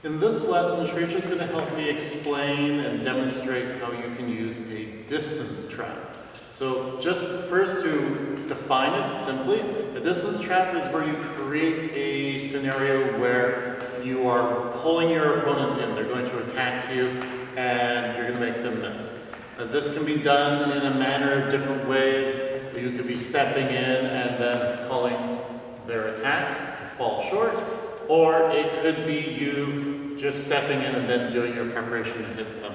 In this lesson, Shrisha is going to help me explain and demonstrate how you can use a distance trap. So just first to define it simply, a distance trap is where you create a scenario where you are pulling your opponent in. They're going to attack you and you're going to make them miss. This can be done in a manner of different ways. You could be stepping in and then calling their attack to fall short, or it could be you just stepping in and then doing your preparation to hit them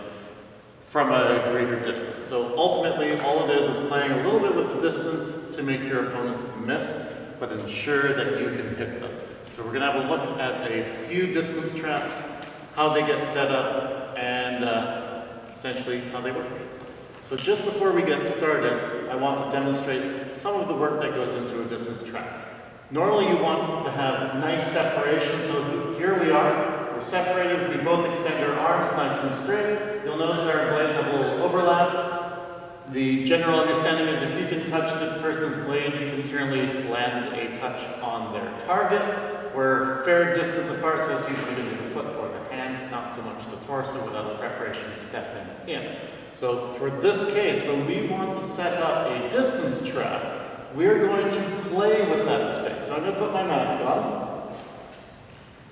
from a greater distance. So ultimately, all it is playing a little bit with the distance to make your opponent miss, but ensure that you can hit them. So we're going to have a look at a few distance traps, how they get set up, and essentially how they work. So just before we get started, I want to demonstrate some of the work that goes into a distance trap. Normally you want to have nice separation, so here we are, we're separated, we both extend our arms nice and straight. You'll notice our blades have a little overlap. The general understanding is if you can touch the person's blade, you can certainly land a touch on their target. We're a fair distance apart, so it's usually going to be the foot or the hand, not so much the torso without the preparation stepping in. So for this case, when we want to set up a distance trap, we're going to play with that space. So I'm going to put my mask on.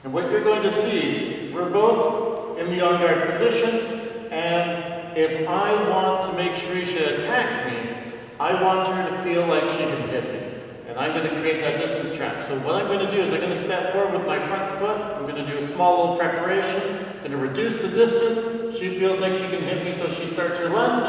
And what you're going to see is we're both in the on guard position, and if I want to make Shrisha attack me, I want her to feel like she can hit me. And I'm going to create that distance trap. So what I'm going to do is I'm going to step forward with my front foot. I'm going to do a small little preparation. It's going to reduce the distance. She feels like she can hit me, so she starts her lunge.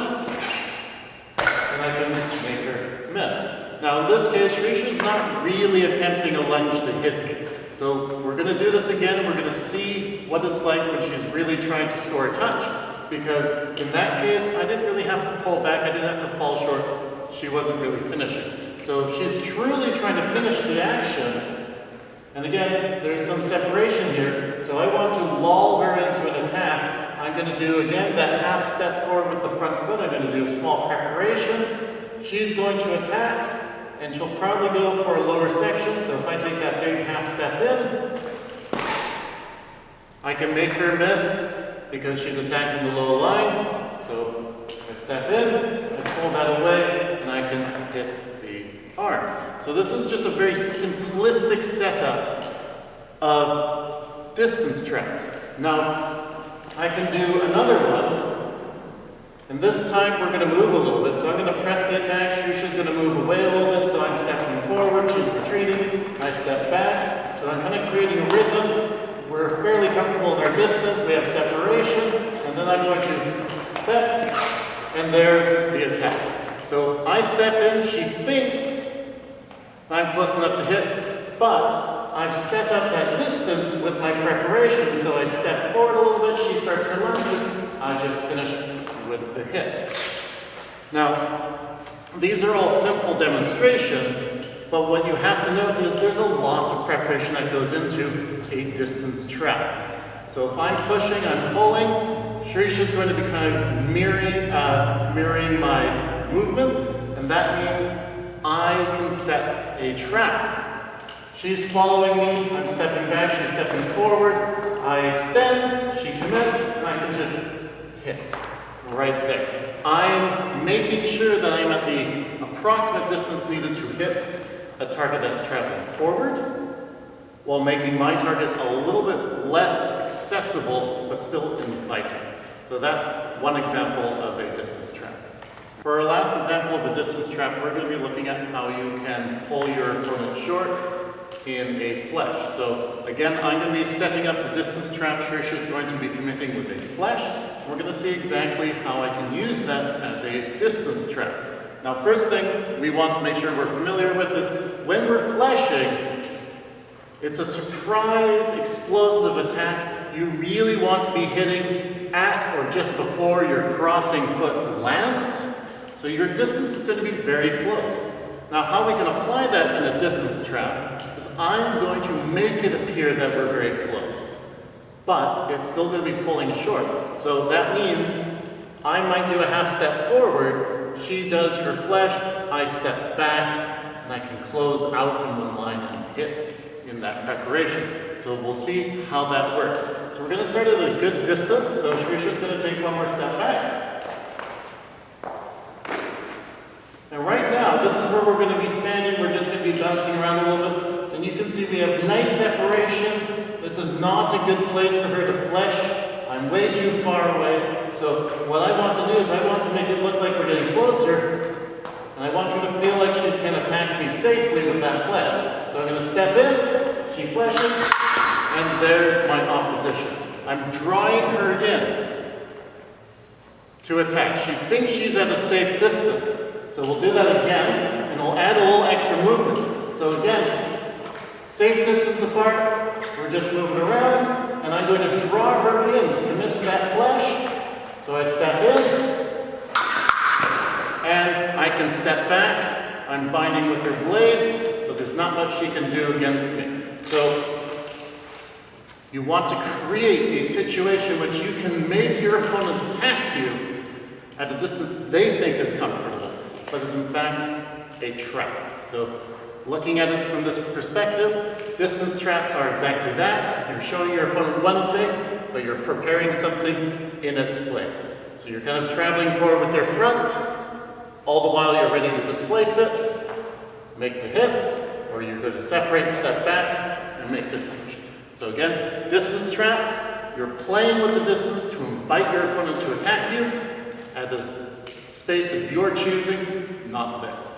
And I can make her miss. Now in this case, Shrisha's not really attempting a lunge to hit me. So we're going to do this again. We're going to see what it's like when she's really trying to score a touch. Because in that case, I didn't really have to pull back. I didn't have to fall short. She wasn't really finishing. So if she's truly trying to finish the action, and again, there's some separation here, so I want to lull her into an attack. I'm going to do, again, that half step forward with the front foot. I'm going to do a small preparation. She's going to attack, and she'll probably go for a lower section. So if I take that big half step in, I can make her miss because she's attacking the low line. So I step in, I pull that away, and I can hit the arm. So this is just a very simplistic setup of distance traps. Now, I can do another one. And this time we're going to move a little bit. So I'm going to press the attack. Shrisha's going to move away a little bit. So I'm stepping forward. She's retreating. I step back. So I'm kind of creating a rhythm. We're fairly comfortable in our distance. We have separation. And then I'm going to step. And there's the attack. So I step in. She thinks I'm close enough to hit. But I've set up that distance with my preparation. So I step forward a little bit. She starts her lunge. I just finish with the hit. Now, these are all simple demonstrations, but what you have to note is there's a lot of preparation that goes into a distance trap. So if I'm pushing, I'm pulling, Shrisha's going to be kind of mirroring my movement, and that means I can set a trap. She's following me, I'm stepping back, she's stepping forward, I extend, she commits, and I can just hit. Right there. I'm making sure that I'm at the approximate distance needed to hit a target that's traveling forward, while making my target a little bit less accessible, but still inviting. So that's one example of a distance trap. For our last example of a distance trap, we're going to be looking at how you can pull your opponent short in a flesh. So again, I'm going to be setting up the distance trap. Shrisha is going to be committing with a flesh. We're going to see exactly how I can use that as a distance trap. Now, first thing we want to make sure we're familiar with is when we're fleshing, it's a surprise, explosive attack. You really want to be hitting at or just before your crossing foot lands. So your distance is going to be very close. Now, how we can apply that in a distance trap is I'm going to make it appear that we're very close, but it's still going to be pulling short. So that means I might do a half step forward, she does her flesh, I step back, and I can close out in one line and hit in that preparation. So we'll see how that works. So we're going to start at a good distance. So Shrisha's going to take one more step back. And right now, this is where we're going to be standing. We're just going to be bouncing around a little bit. And you can see we have nice separation. This is not a good place for her to flesh. I'm way too far away. So what I want to do is I want to make it look like we're getting closer. And I want her to feel like she can attack me safely with that flesh. So I'm going to step in, she fleshes, and there's my opposition. I'm drawing her in to attack. She thinks she's at a safe distance. So we'll do that again, and we'll add a little extra movement. So again, safe distance apart, we're just moving around, and I'm going to draw her in to commit to that flesh. So I step in, and I can step back. I'm binding with her blade, so there's not much she can do against me. So you want to create a situation which you can make your opponent attack you at a distance they think is comfortable, but is in fact a trap. So looking at it from this perspective, distance traps are exactly that. You're showing your opponent one thing, but you're preparing something in its place. So you're kind of traveling forward with your front, all the while you're ready to displace it, make the hit, or you're going to separate, step back, and make the touch. So again, distance traps, you're playing with the distance to invite your opponent to attack you at a space of your choosing, not theirs.